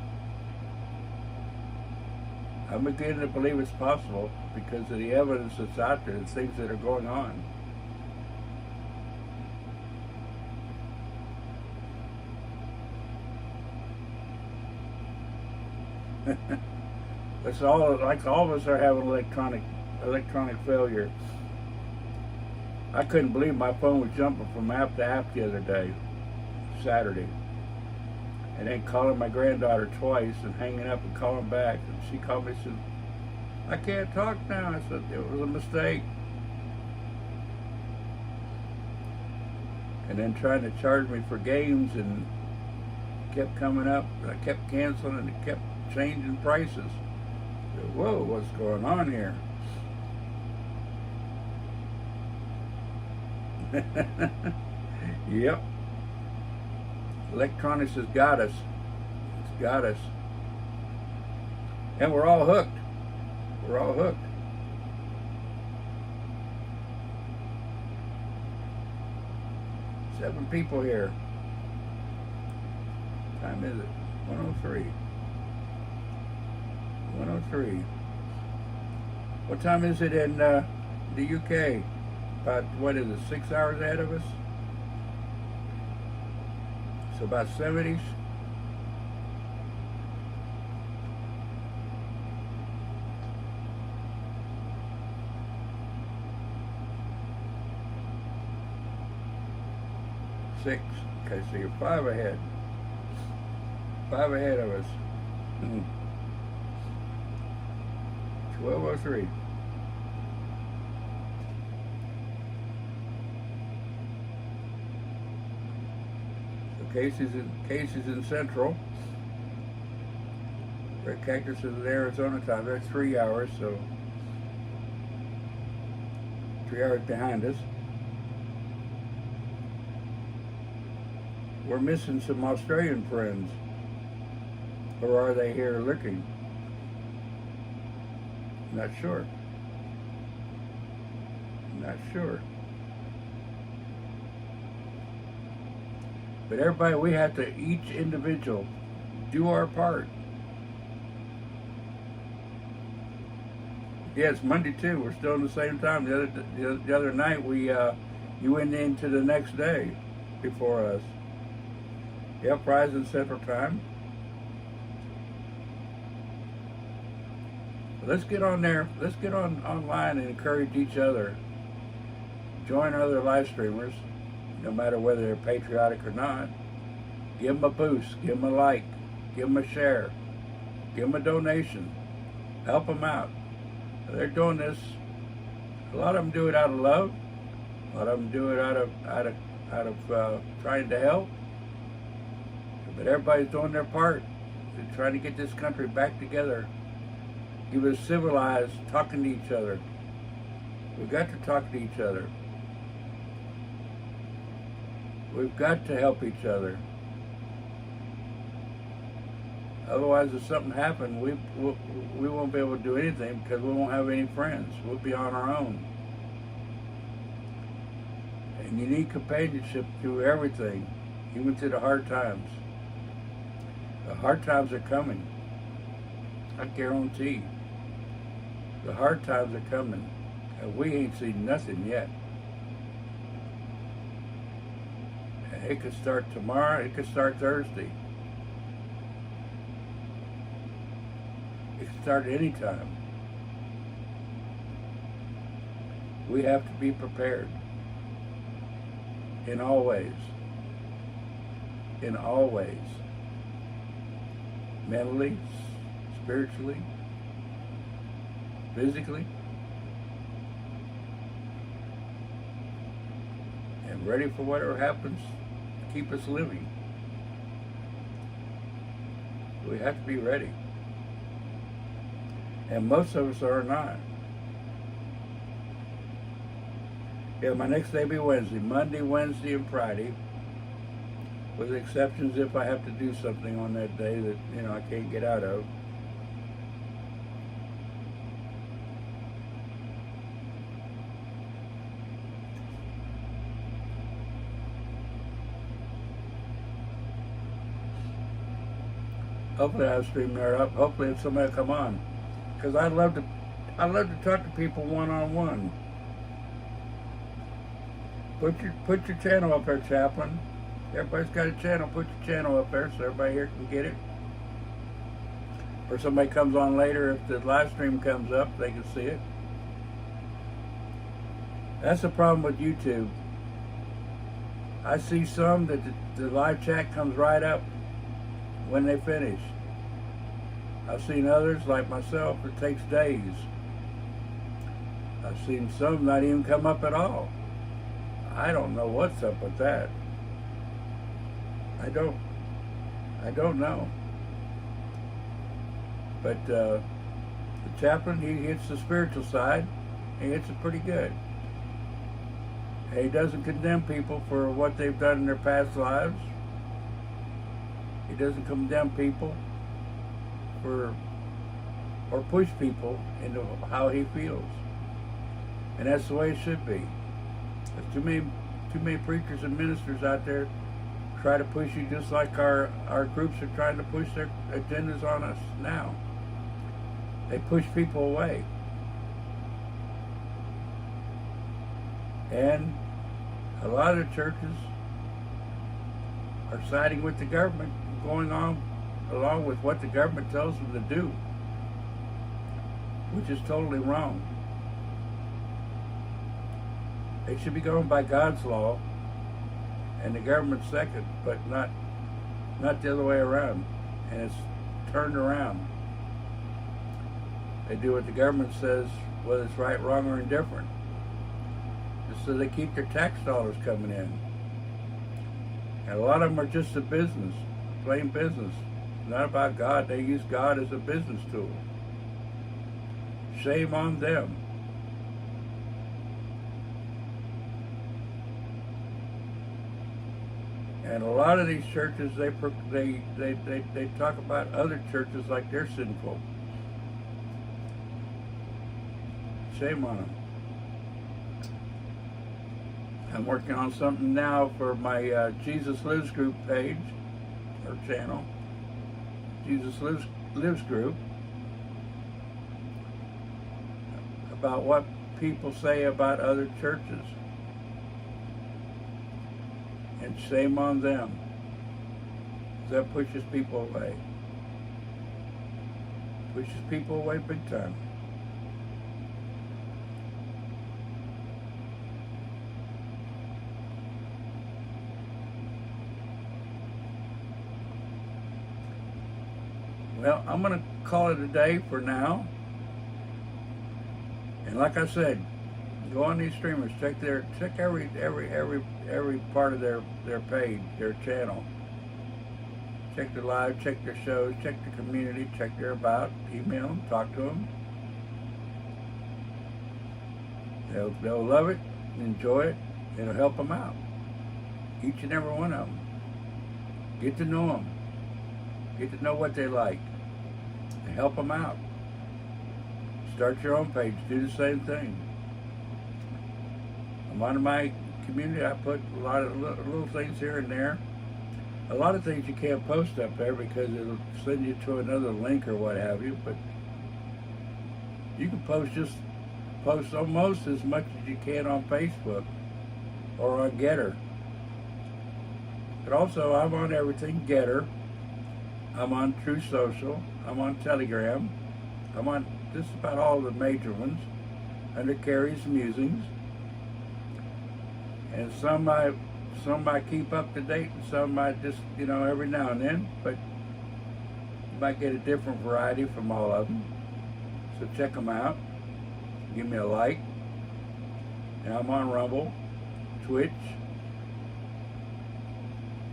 I'm beginning to believe it's possible because of the evidence that's out there, the things that are going on. It's all like all of us are having electronic failure. I couldn't believe my phone was jumping from app to app the other day, Saturday, and then calling my granddaughter twice and hanging up and calling back. And she called me and said, "I can't talk now." I said, "It was a mistake." And then trying to charge me for games and kept coming up. I kept canceling and it kept changing prices. I said, whoa, what's going on here? Yep. Electronics has got us. It's got us. And we're all hooked. We're all hooked. Seven people here. What time is it? 1:03. 1:03. What time is it in the UK? About, what is it, 6 hours ahead of us? So about 70s. Six. Okay, so you're 5 ahead. 5 ahead of us. 12:03. Casey's in Central. Red Cactus is in Arizona time. They're 3 hours, so 3 hours behind us. We're missing some Australian friends. Or are they here lurking? Not sure. Not sure. But everybody, we have to, each individual, do our part. Yeah, it's Monday too. We're still in the same time. The other night you went into the next day before us. Yeah, Prize in Central Time. Let's get on there. Let's get online and encourage each other. Join other live streamers, no matter whether they're patriotic or not. Give them a boost. Give them a like. Give them a share. Give them a donation. Help them out. They're doing this. A lot of them do it out of love. A lot of them do it out of trying to help. But everybody's doing their part. They're trying to get this country back together. Keep us civilized, talking to each other. We've got to talk to each other. We've got to help each other. Otherwise, if something happens, we won't be able to do anything because we won't have any friends. We'll be on our own. And you need companionship through everything, even through the hard times. The hard times are coming. I guarantee. The hard times are coming. And we ain't seen nothing yet. And it could start tomorrow. It could start Thursday. It could start anytime. We have to be prepared in all ways. In all ways. Mentally, spiritually, physically, and ready for whatever happens to keep us living. We have to be ready. And most of us are not. Yeah, my next day will be Wednesday. Monday, Wednesday, and Friday. With exceptions if I have to do something on that day that, I can't get out of. Hopefully I'll stream there up. Hopefully if somebody will come on. Because I'd love to talk to people one-on-one. Put your channel up there, Chaplain. Everybody's got a channel. Put your channel up there so everybody here can get it. Or somebody comes on later, if the live stream comes up, they can see it. That's the problem with YouTube. I see some that the live chat comes right up when they finish. I've seen others, like myself, it takes days. I've seen some not even come up at all. I don't know what's up with that. I don't know. But the chaplain, he hits the spiritual side. He hits it pretty good. And he doesn't condemn people for what they've done in their past lives. He doesn't condemn people or push people into how he feels. And that's the way it should be. There's too many preachers and ministers out there try to push you just like our groups are trying to push their agendas on us now. They push people away. And a lot of churches are siding with the government, going on along with what the government tells them to do, which is totally wrong. They should be going by God's law and the government second, but not the other way around. And it's turned around. They do what the government says, whether it's right, wrong, or indifferent. Just so they keep their tax dollars coming in. And a lot of them are just a business, plain business. Not about God. They use God as a business tool. Shame on them. And a lot of these churches, they talk about other churches like they're sinful. Shame on them. I'm working on something now for my Jesus Lives group page, or channel. Jesus Lives group. About what people say about other churches. And shame on them. That pushes people away. Pushes people away big time. Well, I'm going to call it a day for now. And like I said, go on these streamers, check every part of their page, their channel. Check their live, check their shows, check their community, check their about, email them, talk to them. They'll love it, enjoy it, and it'll help them out. Each and every one of them. Get to know them. Get to know what they like. And help them out. Start your own page. Do the same thing. I'm on my community. I put a lot of little things here and there. A lot of things you can't post up there because it'll send you to another link or what have you. But you can post almost as much as you can on Facebook or on Getter. But also, I'm on everything. Getter. I'm on True Social. I'm on Telegram. I'm on just about all the major ones. under Carrie's Musings. And some I keep up to date, and some I just, every now and then. But you might get a different variety from all of them. So check them out. Give me a like. And I'm on Rumble, Twitch,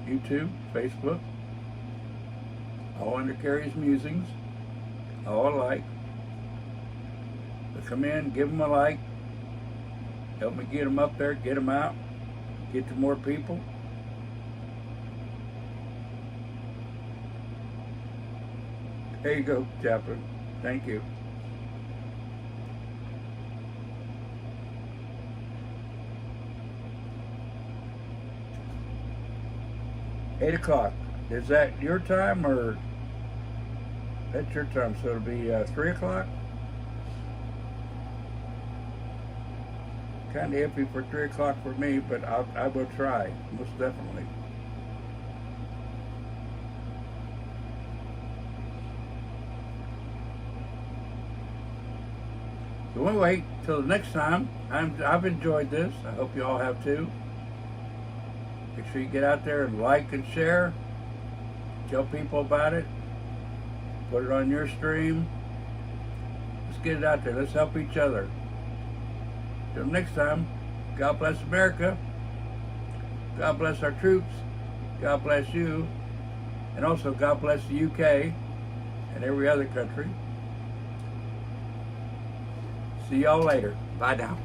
YouTube, Facebook. All under Carrie's Musings. All alike. So come in, give them a like. Help me get them up there, get them out, get to more people. There you go, Chaplain. Thank you. Eight o'clock. Is that your time or that's your time? So it'll be 3 o'clock. Kind of iffy for 3 o'clock for me, but I will try, most definitely. So we'll wait till the next time. I've enjoyed this. I hope you all have too. Make sure you get out there and like and share. Tell people about it. Put it on your stream. Let's get it out there. Let's help each other. Till next time, God bless America. God bless our troops. God bless you. And also God bless the UK and every other country. See y'all later. Bye now.